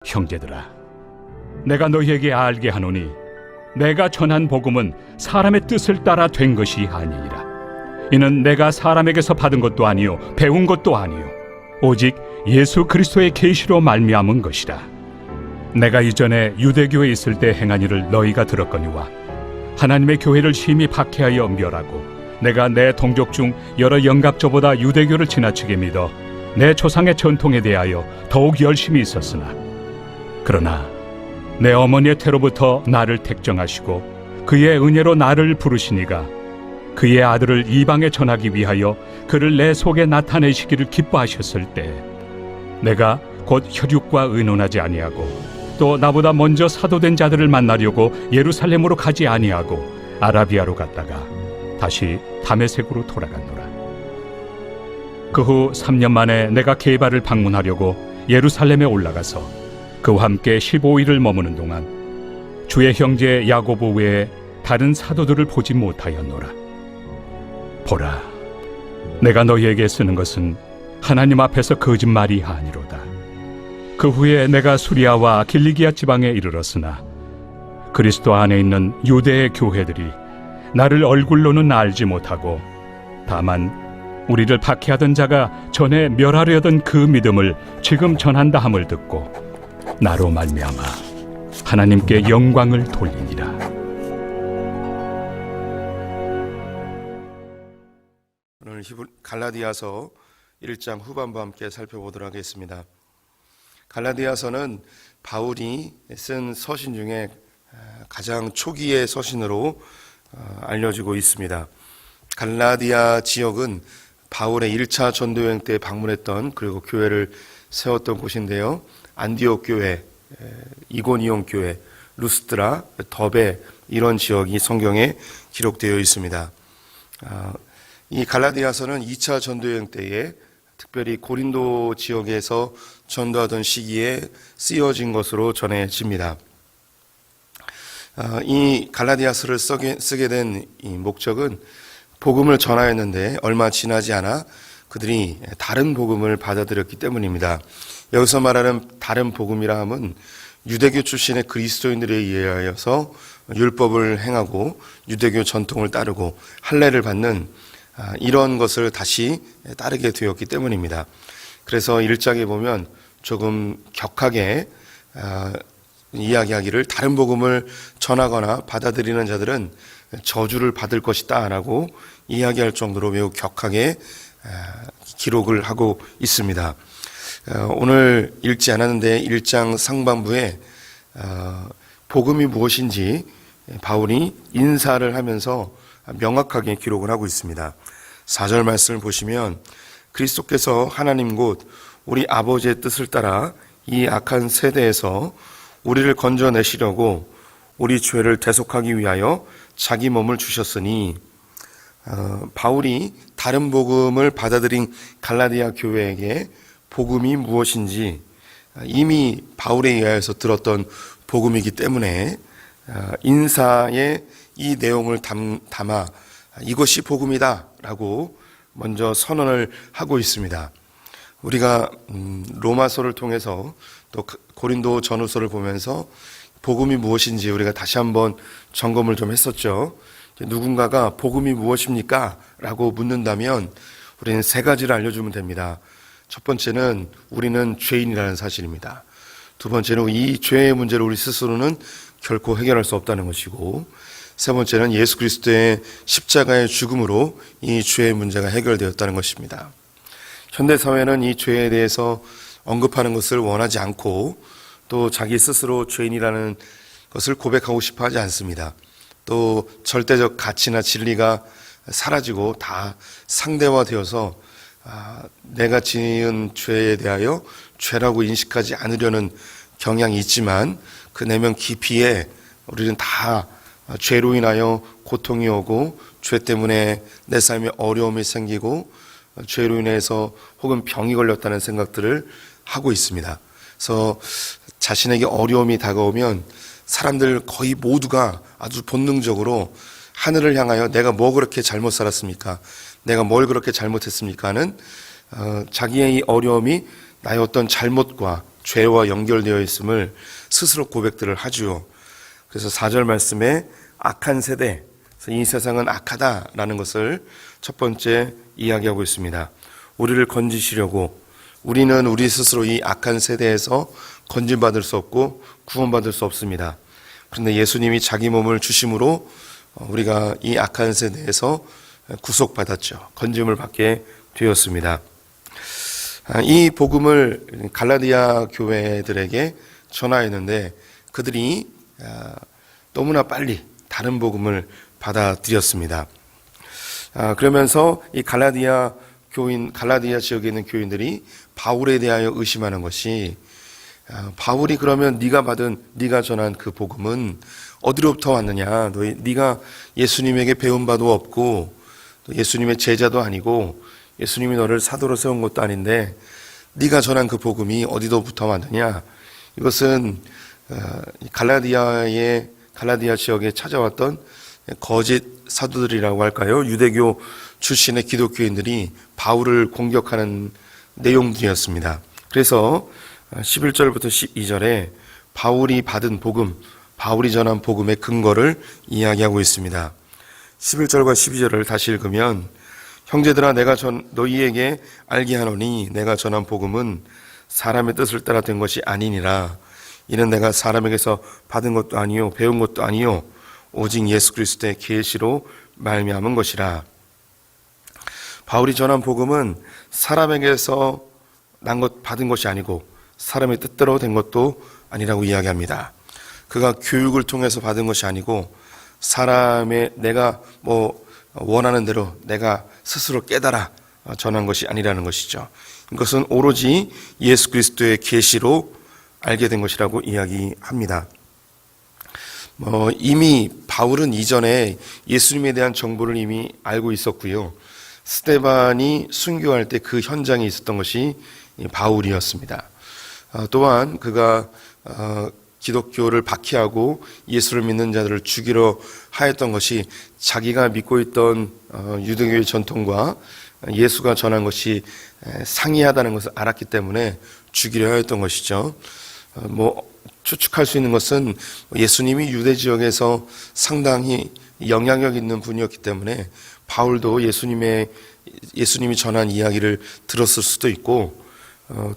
형제들아, 내가 너희에게 알게 하노니 내가 전한 복음은 사람의 뜻을 따라 된 것이 아니니라. 이는 내가 사람에게서 받은 것도 아니요 배운 것도 아니요 오직 예수 그리스도의 계시로 말미암은 것이라. 내가 이전에 유대교에 있을 때 행한 일을 너희가 들었거니와 하나님의 교회를 심히 박해하여 멸하고 내가 내 동족 중 여러 영갑조보다 유대교를 지나치게 믿어 내 조상의 전통에 대하여 더욱 열심히 있었으나, 그러나 내 어머니의 태로부터 나를 택정하시고 그의 은혜로 나를 부르시니가 그의 아들을 이방에 전하기 위하여 그를 내 속에 나타내시기를 기뻐하셨을 때, 내가 곧 혈육과 의논하지 아니하고 또 나보다 먼저 사도된 자들을 만나려고 예루살렘으로 가지 아니하고 아라비아로 갔다가 다시 다메섹으로 돌아갔노라. 그 후 3년 만에 내가 게바를 방문하려고 예루살렘에 올라가서 그와 함께 15일을 머무는 동안 주의 형제 야고보 외에 다른 사도들을 보지 못하였노라. 보라, 내가 너희에게 쓰는 것은 하나님 앞에서 거짓말이 아니로다. 그 후에 내가 수리아와 길리기아 지방에 이르렀으나 그리스도 안에 있는 유대의 교회들이 나를 얼굴로는 알지 못하고 다만 우리를 박해하던 자가 전에 멸하려던 그 믿음을 지금 전한다 함을 듣고 나로 말미암아 하나님께 영광을 돌리니라. 오늘 갈라디아서 1장 후반부 함께 살펴보도록 하겠습니다. 갈라디아서는 바울이 쓴 서신 중에 가장 초기의 서신으로 알려지고 있습니다. 갈라디아 지역은 바울의 1차 전도여행 때 방문했던, 그리고 교회를 세웠던 곳인데요. 안디옥 교회, 이고니온 교회, 루스드라, 더베, 이런 지역이 성경에 기록되어 있습니다. 이 갈라디아서는 2차 전도여행 때에 특별히 고린도 지역에서 전도하던 시기에 쓰여진 것으로 전해집니다. 이 갈라디아서를 쓰게 된 이 목적은 복음을 전하였는데 얼마 지나지 않아 그들이 다른 복음을 받아들였기 때문입니다. 여기서 말하는 다른 복음이라 함은 유대교 출신의 그리스도인들에 의하여서 율법을 행하고 유대교 전통을 따르고 할례를 받는 이런 것을 다시 따르게 되었기 때문입니다. 그래서 1장에 보면 조금 격하게 이야기하기를 다른 복음을 전하거나 받아들이는 자들은 저주를 받을 것이다 라고 이야기할 정도로 매우 격하게 기록을 하고 있습니다. 오늘 읽지 않았는데 1장 상반부에 복음이 무엇인지 바울이 인사를 하면서 명확하게 기록을 하고 있습니다. 4절 말씀을 보시면 그리스도께서 하나님 곧 우리 아버지의 뜻을 따라 이 악한 세대에서 우리를 건져내시려고 우리 죄를 대속하기 위하여 자기 몸을 주셨으니, 바울이 다른 복음을 받아들인 갈라디아 교회에게 복음이 무엇인지 이미 바울에 의하여서 들었던 복음이기 때문에 인사에 이 내용을 담아 이것이 복음이다 라고 먼저 선언을 하고 있습니다. 우리가 로마서를 통해서 또 고린도 전후서를 보면서 복음이 무엇인지 우리가 다시 한번 점검을 좀 했었죠. 누군가가 복음이 무엇입니까? 라고 묻는다면 우리는 3가지를 알려주면 됩니다. 첫 번째는 우리는 죄인이라는 사실입니다. 두 번째는 이 죄의 문제를 우리 스스로는 결코 해결할 수 없다는 것이고, 세 번째는 예수 그리스도의 십자가의 죽음으로 이 죄의 문제가 해결되었다는 것입니다. 현대사회는 이 죄에 대해서 언급하는 것을 원하지 않고 또 자기 스스로 죄인이라는 것을 고백하고 싶어 하지 않습니다. 또 절대적 가치나 진리가 사라지고 다 상대화되어서 내가 지은 죄에 대하여 죄라고 인식하지 않으려는 경향이 있지만 그 내면 깊이에 우리는 다 죄로 인하여 고통이 오고 죄 때문에 내 삶에 어려움이 생기고 죄로 인해서 혹은 병이 걸렸다는 생각들을 하고 있습니다. 그래서 자신에게 어려움이 다가오면 사람들 거의 모두가 아주 본능적으로 하늘을 향하여 내가 뭐 그렇게 잘못 살았습니까? 내가 뭘 그렇게 잘못했습니까? 하는 자기의 이 어려움이 나의 어떤 잘못과 죄와 연결되어 있음을 스스로 고백들을 하죠. 그래서 4절 말씀에 악한 세대, 이 세상은 악하다라는 것을 첫 번째 이야기하고 있습니다. 우리를 건지시려고 우리는 우리 스스로 이 악한 세대에서 건진받을 수 없고 구원받을 수 없습니다. 그런데 예수님이 자기 몸을 주심으로 우리가 이 악한 세대에서 구속받았죠. 건짐을 받게 되었습니다. 이 복음을 갈라디아 교회들에게 전하였는데 그들이 너무나 빨리 다른 복음을 받아들였습니다. 그러면서 이 갈라디아 지역에 있는 교인들이 바울에 대하여 의심하는 것이 바울이 그러면 네가 전한 그 복음은 어디로부터 왔느냐? 네가 예수님에게 배운 바도 없고 또 예수님의 제자도 아니고 예수님이 너를 사도로 세운 것도 아닌데 네가 전한 그 복음이 어디로부터 왔느냐? 이것은 갈라디아 지역에 찾아왔던 거짓 사도들이라고 할까요? 유대교 출신의 기독교인들이 바울을 공격하는 내용들이었습니다. 그래서 11절부터 12절에 바울이 받은 복음, 바울이 전한 복음의 근거를 이야기하고 있습니다. 11절과 12절을 다시 읽으면 형제들아 내가 너희에게 알게 하노니 내가 전한 복음은 사람의 뜻을 따라 된 것이 아니니라. 이는 내가 사람에게서 받은 것도 아니요 배운 것도 아니요 오직 예수 그리스도의 계시로 말미암은 것이라. 바울이 전한 복음은 사람에게서 받은 것이 아니고 사람의 뜻대로 된 것도 아니라고 이야기합니다. 그가 교육을 통해서 받은 것이 아니고 내가 원하는 대로 내가 스스로 깨달아 전한 것이 아니라는 것이죠. 이것은 오로지 예수 그리스도의 계시로 알게 된 것이라고 이야기합니다. 이미 바울은 이전에 예수님에 대한 정보를 이미 알고 있었고요. 스데반이 순교할 때 그 현장에 있었던 것이 바울이었습니다. 또한 그가 기독교를 박해하고 예수를 믿는 자들을 죽이려 하였던 것이 자기가 믿고 있던 유대교의 전통과 예수가 전한 것이 상이하다는 것을 알았기 때문에 죽이려 하였던 것이죠. 추측할 수 있는 것은 예수님이 유대 지역에서 상당히 영향력 있는 분이었기 때문에 바울도 예수님이 전한 이야기를 들었을 수도 있고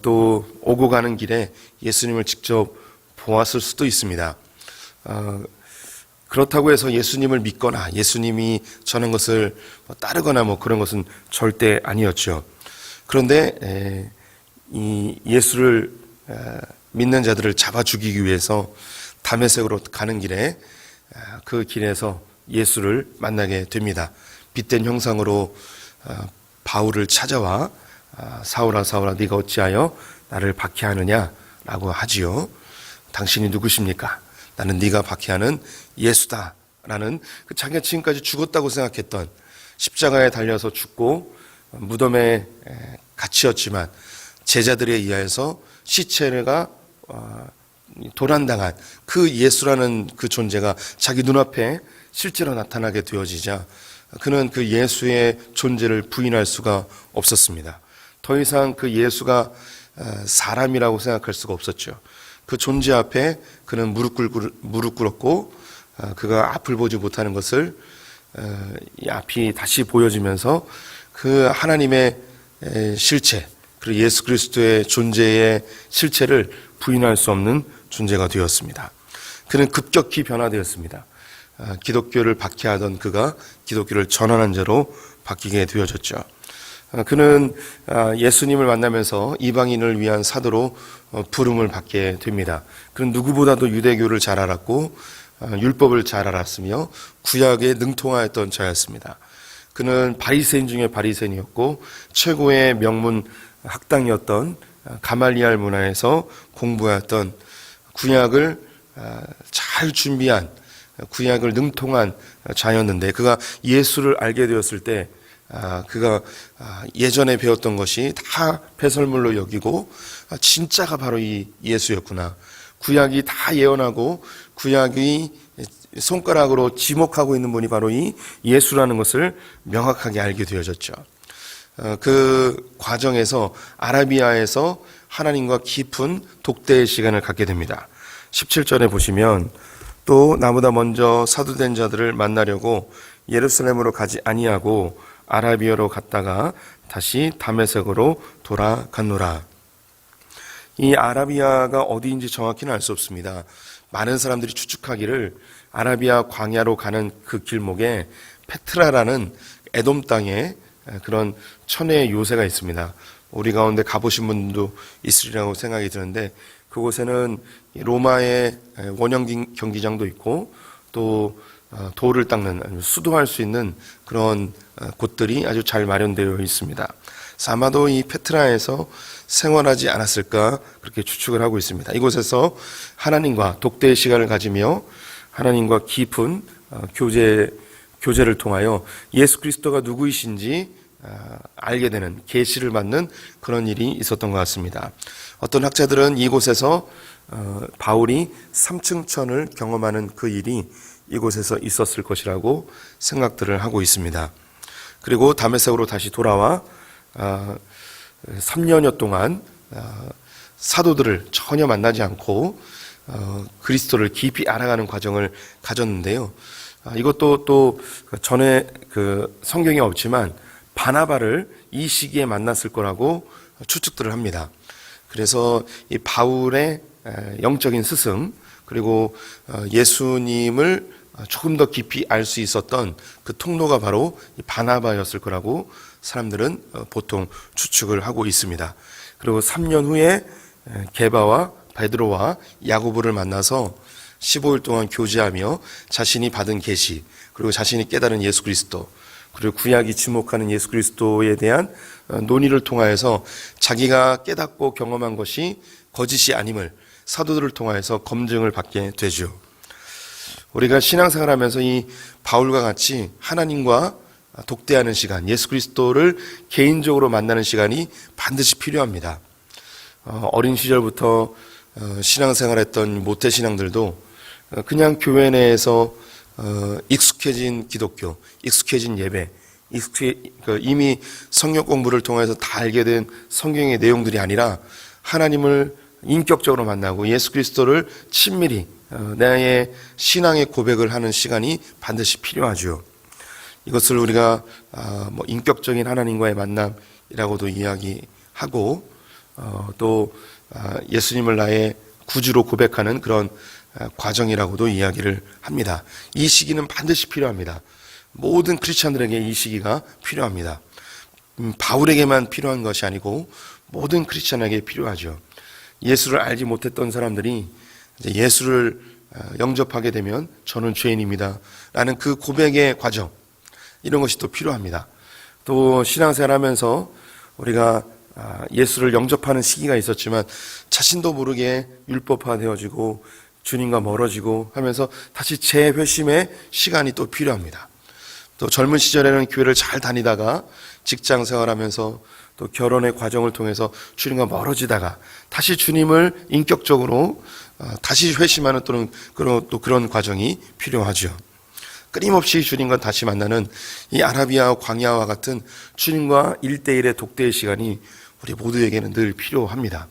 또 오고 가는 길에 예수님을 직접 보았을 수도 있습니다. 그렇다고 해서 예수님을 믿거나 예수님이 전한 것을 따르거나 그런 것은 절대 아니었죠. 그런데 이 예수를 믿는 자들을 잡아 죽이기 위해서 다메섹으로 가는 길에 그 길에서 예수를 만나게 됩니다. 빛된 형상으로 바울을 찾아와 사울아 사울아 네가 어찌하여 나를 박해하느냐라고 하지요. 당신이 누구십니까? 나는 네가 박해하는 예수다라는 자기가 지금까지 죽었다고 생각했던 십자가에 달려서 죽고 무덤에 갇히었지만 제자들에 의해서 시체가 도난당한 그 예수라는 그 존재가 자기 눈앞에 실제로 나타나게 되어지자 그는 그 예수의 존재를 부인할 수가 없었습니다. 더 이상 그 예수가 사람이라고 생각할 수가 없었죠. 그 존재 앞에 그는 무릎 꿇었고 그가 앞을 보지 못하는 것을 이 앞이 다시 보여지면서 그 하나님의 실체 그리고 예수 그리스도의 존재의 실체를 부인할 수 없는 존재가 되었습니다. 그는 급격히 변화되었습니다. 기독교를 박해하던 그가 기독교를 전환한 자로 바뀌게 되어졌죠. 그는 예수님을 만나면서 이방인을 위한 사도로 부름을 받게 됩니다. 그는 누구보다도 유대교를 잘 알았고 율법을 잘 알았으며 구약에 능통하였던 자였습니다. 그는 바리새인 중에 바리새인이었고 최고의 명문 학당이었던 가말리알 문화에서 공부하였던 구약을 잘 준비한 구약을 능통한 자였는데 그가 예수를 알게 되었을 때 그가 예전에 배웠던 것이 다 배설물로 여기고 진짜가 바로 이 예수였구나. 구약이 다 예언하고 구약이 손가락으로 지목하고 있는 분이 바로 이 예수라는 것을 명확하게 알게 되어졌죠. 그 과정에서 아라비아에서 하나님과 깊은 독대의 시간을 갖게 됩니다. 17절에 보시면 또 나보다 먼저 사도된 자들을 만나려고 예루살렘으로 가지 아니하고 아라비아로 갔다가 다시 다메섹으로 돌아갔노라. 이 아라비아가 어디인지 정확히는 알 수 없습니다. 많은 사람들이 추측하기를 아라비아 광야로 가는 그 길목에 페트라라는 에돔 땅에 그런 천혜의 요새가 있습니다. 우리 가운데 가보신 분도 있으리라고 생각이 드는데 그곳에는 로마의 원형 경기장도 있고 또 돌을 닦는 수도할 수 있는 그런 곳들이 아주 잘 마련되어 있습니다. 아마도 이 페트라에서 생활하지 않았을까 그렇게 추측을 하고 있습니다. 이곳에서 하나님과 독대의 시간을 가지며 하나님과 깊은 교제를 통하여 예수 그리스도가 누구이신지 알게 되는 계시를 받는 그런 일이 있었던 것 같습니다. 어떤 학자들은 이곳에서 바울이 3층 천을 경험하는 그 일이 이곳에서 있었을 것이라고 생각들을 하고 있습니다. 그리고 다메섹으로 다시 돌아와 3년여 동안 사도들을 전혀 만나지 않고 그리스도를 깊이 알아가는 과정을 가졌는데요. 이것도 또 전에 그 성경에 없지만 바나바를 이 시기에 만났을 거라고 추측들을 합니다. 그래서 이 바울의 영적인 스승 그리고 예수님을 조금 더 깊이 알 수 있었던 그 통로가 바로 이 바나바였을 거라고 사람들은 보통 추측을 하고 있습니다. 그리고 3년 후에 게바와 베드로와 야고보를 만나서 15일 동안 교제하며 자신이 받은 계시 그리고 자신이 깨달은 예수 그리스도 그리고 구약이 지목하는 예수 그리스도에 대한 논의를 통하여서 자기가 깨닫고 경험한 것이 거짓이 아님을 사도들을 통하여서 검증을 받게 되죠. 우리가 신앙생활하면서 이 바울과 같이 하나님과 독대하는 시간, 예수 그리스도를 개인적으로 만나는 시간이 반드시 필요합니다. 어린 시절부터 신앙생활했던 모태신앙들도 그냥 교회 내에서 익숙해진 기독교, 익숙해진 예배, 이미 성경 공부를 통해서 다 알게 된 성경의 내용들이 아니라 하나님을 인격적으로 만나고 예수 그리스도를 친밀히 나의 신앙의 고백을 하는 시간이 반드시 필요하죠. 이것을 우리가 인격적인 하나님과의 만남이라고도 이야기하고 또 예수님을 나의 구주로 고백하는 그런 과정이라고도 이야기를 합니다. 이 시기는 반드시 필요합니다. 모든 크리스찬들에게 이 시기가 필요합니다. 바울에게만 필요한 것이 아니고 모든 크리스찬에게 필요하죠. 예수를 알지 못했던 사람들이 예수를 영접하게 되면 저는 죄인입니다 라는 그 고백의 과정, 이런 것이 또 필요합니다. 또 신앙생활하면서 우리가 예수를 영접하는 시기가 있었지만 자신도 모르게 율법화되어지고 주님과 멀어지고 하면서 다시 재회심의 시간이 또 필요합니다. 또 젊은 시절에는 교회를 잘 다니다가 직장 생활하면서 또 결혼의 과정을 통해서 주님과 멀어지다가 다시 주님을 인격적으로 다시 회심하는 또는 또 그런 과정이 필요하죠. 끊임없이 주님과 다시 만나는 이 아라비아 광야와 같은 주님과 1대1의 독대의 시간이 우리 모두에게는 늘 필요합니다.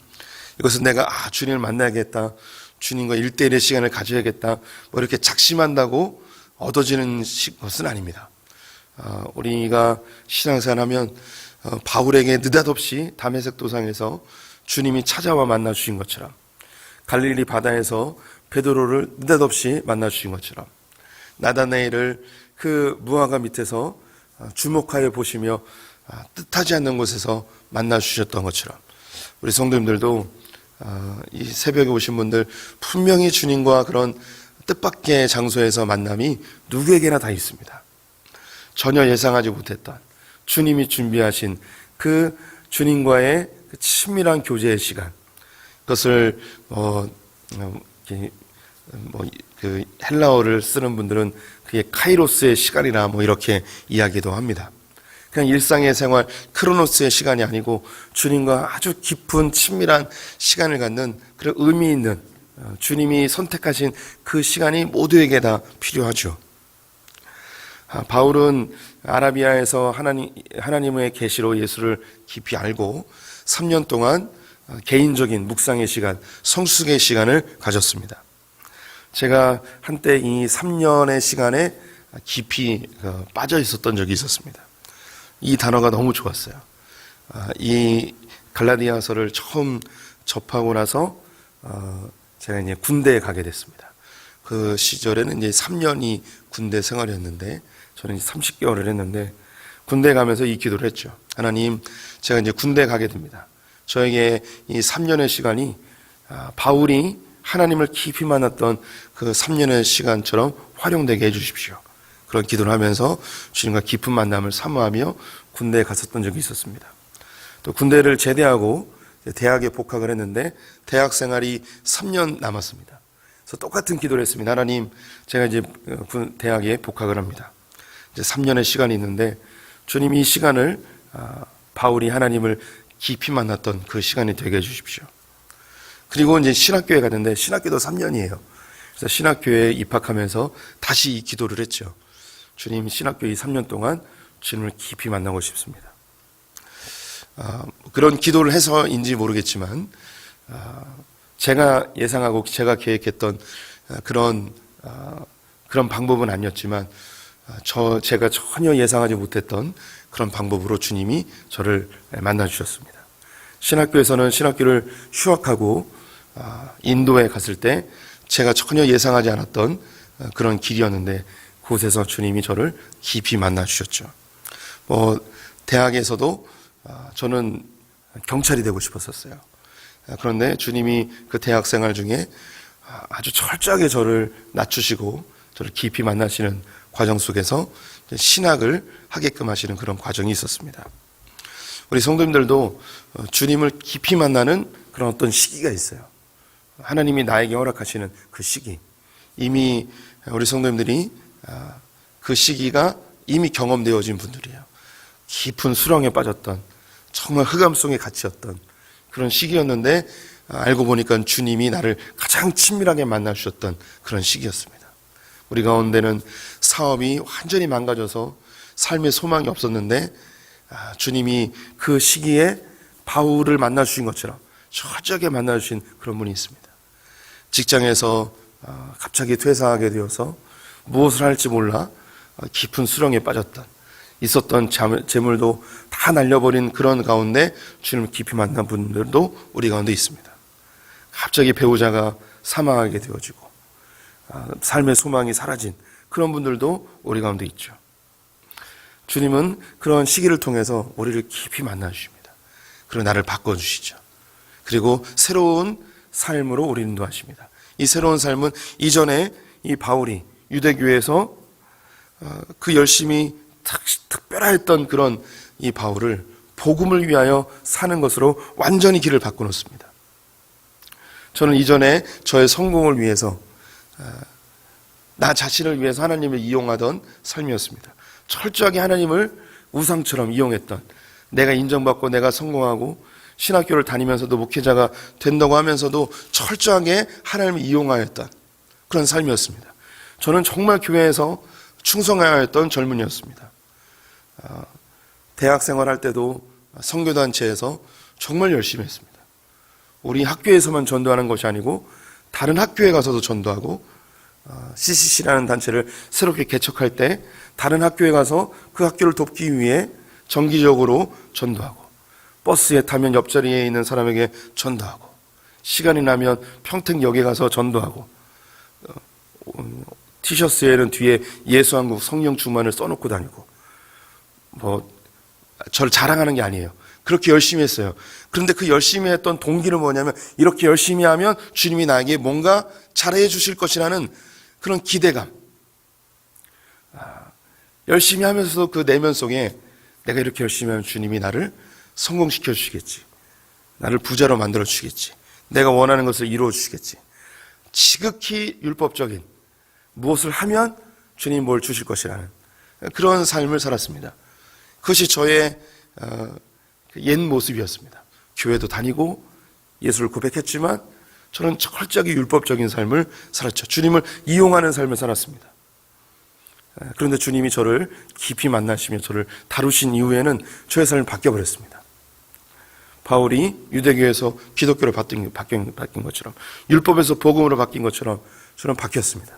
이것은 내가 주님을 만나야겠다, 주님과 1대1의 시간을 가져야겠다, 이렇게 작심한다고 얻어지는 것은 아닙니다. 우리가 신앙생활하면 바울에게 느닷없이 다메섹 도상에서 주님이 찾아와 만나 주신 것처럼, 갈릴리 바다에서 베드로를 느닷없이 만나 주신 것처럼, 나다나엘을 그 무화과 밑에서 주목하여 보시며 뜻하지 않는 곳에서 만나 주셨던 것처럼 우리 성도님들도 이 새벽에 오신 분들 분명히 주님과 그런 뜻밖의 장소에서 만남이 누구에게나 다 있습니다. 전혀 예상하지 못했던 주님이 준비하신 그 주님과의 그 친밀한 교제의 시간, 그것을 그 헬라어를 쓰는 분들은 그게 카이로스의 시간이나 이렇게 이야기도 합니다. 그냥 일상의 생활 크로노스의 시간이 아니고 주님과 아주 깊은 친밀한 시간을 갖는 그런 의미 있는 주님이 선택하신 그 시간이 모두에게 다 필요하죠. 바울은 아라비아에서 하나님의 계시로 예수를 깊이 알고 3년 동안 개인적인 묵상의 시간, 성숙의 시간을 가졌습니다. 제가 한때 이 3년의 시간에 깊이 빠져 있었던 적이 있었습니다. 이 단어가 너무 좋았어요. 이 갈라디아서를 처음 접하고 나서 제가 이제 군대에 가게 됐습니다. 그 시절에는 이제 3년이 군대 생활이었는데 저는 이제 30개월을 했는데 군대 가면서 이 기도를 했죠. 하나님, 제가 이제 군대 가게 됩니다. 저에게 이 3년의 시간이 바울이 하나님을 깊이 만났던 그 3년의 시간처럼 활용되게 해주십시오. 그런 기도를 하면서 주님과 깊은 만남을 사모하며 군대에 갔었던 적이 있었습니다. 또 군대를 제대하고 대학에 복학을 했는데 대학 생활이 3년 남았습니다. 그래서 똑같은 기도를 했습니다. 하나님, 제가 이제 대학에 복학을 합니다. 이제 3년의 시간이 있는데 주님이 이 시간을 바울이 하나님을 깊이 만났던 그 시간이 되게 해주십시오. 그리고 이제 신학교에 갔는데 신학교도 3년이에요. 그래서 신학교에 입학하면서 다시 이 기도를 했죠. 주님, 신학교 이 3년 동안 주님을 깊이 만나고 싶습니다. 그런 기도를 해서인지 모르겠지만 제가 예상하고 제가 계획했던 그런 방법은 아니었지만 제가 전혀 예상하지 못했던 그런 방법으로 주님이 저를 만나 주셨습니다. 신학교에서는 신학교를 휴학하고 인도에 갔을 때 제가 전혀 예상하지 않았던 그런 길이었는데 그곳에서 주님이 저를 깊이 만나 주셨죠. 대학에서도 저는 경찰이 되고 싶었었어요. 그런데 주님이 그 대학 생활 중에 아주 철저하게 저를 낮추시고 저를 깊이 만나시는 과정 속에서 신학을 하게끔 하시는 그런 과정이 있었습니다. 우리 성도님들도 주님을 깊이 만나는 그런 어떤 시기가 있어요. 하나님이 나에게 허락하시는 그 시기. 이미 우리 성도님들이 그 시기가 이미 경험되어진 분들이에요. 깊은 수렁에 빠졌던 정말 흑암송에 갇혔던 그런 시기였는데 알고 보니까 주님이 나를 가장 친밀하게 만나주셨던 그런 시기였습니다. 우리 가운데는 사업이 완전히 망가져서 삶의 소망이 없었는데 주님이 그 시기에 바울을 만나주신 것처럼 철저하게 만나주신 그런 분이 있습니다. 직장에서 갑자기 퇴사하게 되어서 무엇을 할지 몰라 깊은 수렁에 빠졌던 있었던 재물도 다 날려버린 그런 가운데 주님을 깊이 만난 분들도 우리 가운데 있습니다. 갑자기 배우자가 사망하게 되어지고 삶의 소망이 사라진 그런 분들도 우리 가운데 있죠. 주님은 그런 시기를 통해서 우리를 깊이 만나주십니다. 그리고 나를 바꿔주시죠. 그리고 새로운 삶으로 우리를 인도하십니다. 이 새로운 삶은 이전에 이 바울이 유대교회에서 그 열심히 특별했던 그런 이 바울을 복음을 위하여 사는 것으로 완전히 길을 바꿔놓습니다. 저는 이전에 저의 성공을 위해서 나 자신을 위해서 하나님을 이용하던 삶이었습니다. 철저하게 하나님을 우상처럼 이용했던, 내가 인정받고 내가 성공하고 신학교를 다니면서도 목회자가 된다고 하면서도 철저하게 하나님을 이용하였던 그런 삶이었습니다. 저는 정말 교회에서 충성해야 했던 젊은이였습니다. 대학 생활할 때도 선교단체에서 정말 열심히 했습니다. 우리 학교에서만 전도하는 것이 아니고 다른 학교에 가서도 전도하고 CCC라는 단체를 새롭게 개척할 때 다른 학교에 가서 그 학교를 돕기 위해 정기적으로 전도하고 버스에 타면 옆자리에 있는 사람에게 전도하고 시간이 나면 평택역에 가서 전도하고 티셔츠에는 뒤에 예수한국 성령 충만을 써놓고 다니고 저를 자랑하는 게 아니에요. 그렇게 열심히 했어요. 그런데 그 열심히 했던 동기는 뭐냐면 이렇게 열심히 하면 주님이 나에게 뭔가 잘해 주실 것이라는 그런 기대감. 열심히 하면서도 그 내면 속에 내가 이렇게 열심히 하면 주님이 나를 성공시켜 주시겠지. 나를 부자로 만들어 주시겠지. 내가 원하는 것을 이루어 주시겠지. 지극히 율법적인 무엇을 하면 주님 뭘 주실 것이라는 그런 삶을 살았습니다. 그것이 저의 옛 모습이었습니다. 교회도 다니고 예수를 고백했지만 저는 철저하게 율법적인 삶을 살았죠. 주님을 이용하는 삶을 살았습니다. 그런데 주님이 저를 깊이 만나시며 저를 다루신 이후에는 저의 삶이 바뀌어버렸습니다. 바울이 유대교에서 기독교로 바뀐 것처럼, 율법에서 복음으로 바뀐 것처럼 저는 바뀌었습니다.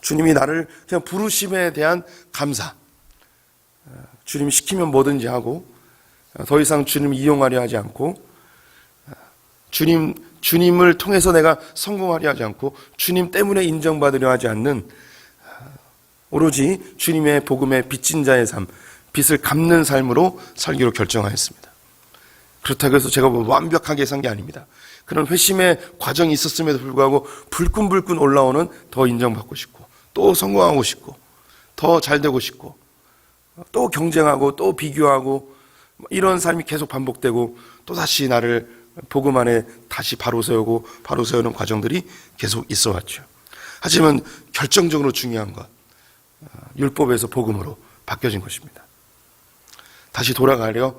주님이 나를 그냥 부르심에 대한 감사, 주님이 시키면 뭐든지 하고, 더 이상 주님을 이용하려 하지 않고, 주님을 통해서 내가 성공하려 하지 않고, 주님 때문에 인정받으려 하지 않는, 오로지 주님의 복음의 빚진 자의 삶, 빚을 갚는 삶으로 살기로 결정하였습니다. 그렇다고 해서 제가 뭐 완벽하게 산 게 아닙니다. 그런 회심의 과정이 있었음에도 불구하고 불끈불끈 올라오는 더 인정받고 싶고, 또 성공하고 싶고, 더 잘되고 싶고, 또 경쟁하고, 또 비교하고, 이런 삶이 계속 반복되고, 또 다시 나를 복음 안에 다시 바로 세우고 바로 세우는 과정들이 계속 있어 왔죠. 하지만 결정적으로 중요한 것, 율법에서 복음으로 바뀌어진 것입니다. 다시 돌아가려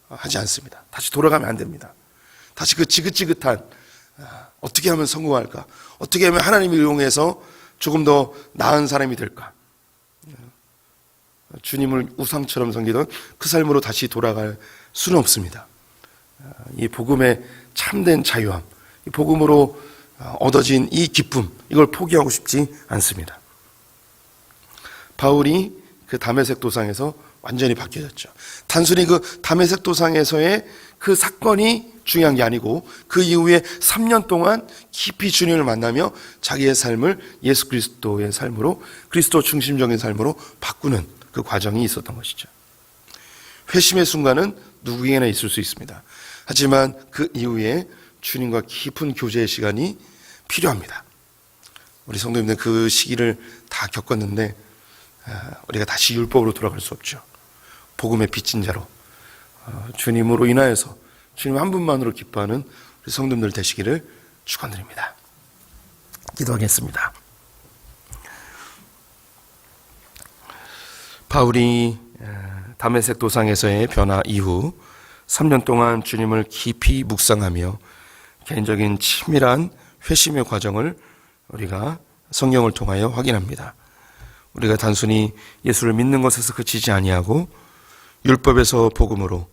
하지 않습니다. 다시 돌아가면 안 됩니다. 다시 그 지긋지긋한, 어떻게 하면 성공할까? 어떻게 하면 하나님을 이용해서 조금 더 나은 사람이 될까? 주님을 우상처럼 섬기던 그 삶으로 다시 돌아갈 수는 없습니다. 이 복음의 참된 자유함, 이 복음으로 얻어진 이 기쁨, 이걸 포기하고 싶지 않습니다. 바울이 그 다메섹 도상에서 완전히 바뀌어졌죠. 단순히 그 다메섹 도상에서의 그 사건이 중요한 게 아니고, 그 이후에 3년 동안 깊이 주님을 만나며 자기의 삶을 예수 그리스도의 삶으로, 그리스도 중심적인 삶으로 바꾸는 그 과정이 있었던 것이죠. 회심의 순간은 누구에게나 있을 수 있습니다. 하지만 그 이후에 주님과 깊은 교제의 시간이 필요합니다. 우리 성도님들 그 시기를 다 겪었는데, 우리가 다시 율법으로 돌아갈 수 없죠. 복음의 빚진 자로, 주님으로 인하여서 주님 한 분만으로 기뻐하는 우리 성도님들 되시기를 축원드립니다. 기도하겠습니다. 바울이 다메섹 도상에서의 변화 이후 3년 동안 주님을 깊이 묵상하며 개인적인 치밀한 회심의 과정을 우리가 성경을 통하여 확인합니다. 우리가 단순히 예수를 믿는 것에서 그치지 아니하고 율법에서 복음으로,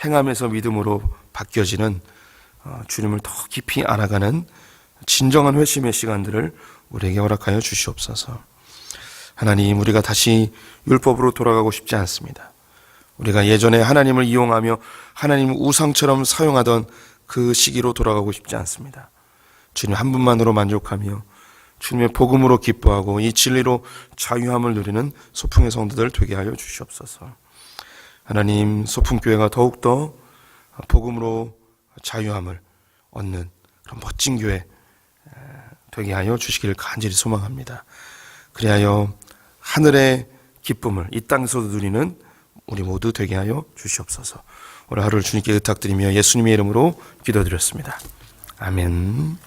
행함에서 믿음으로 바뀌어지는 주님을 더 깊이 알아가는 진정한 회심의 시간들을 우리에게 허락하여 주시옵소서. 하나님, 우리가 다시 율법으로 돌아가고 싶지 않습니다. 우리가 예전에 하나님을 이용하며 하나님을 우상처럼 사용하던 그 시기로 돌아가고 싶지 않습니다. 주님 한 분만으로 만족하며 주님의 복음으로 기뻐하고 이 진리로 자유함을 누리는 소풍의 성도들 되게 하여 주시옵소서. 하나님, 소풍교회가 더욱더 복음으로 자유함을 얻는 그런 멋진 교회 되게 하여 주시기를 간절히 소망합니다. 그리하여 하늘의 기쁨을 이 땅에서도 누리는 우리 모두 되게 하여 주시옵소서. 오늘 하루를 주님께 의탁드리며 예수님의 이름으로 기도드렸습니다. 아멘.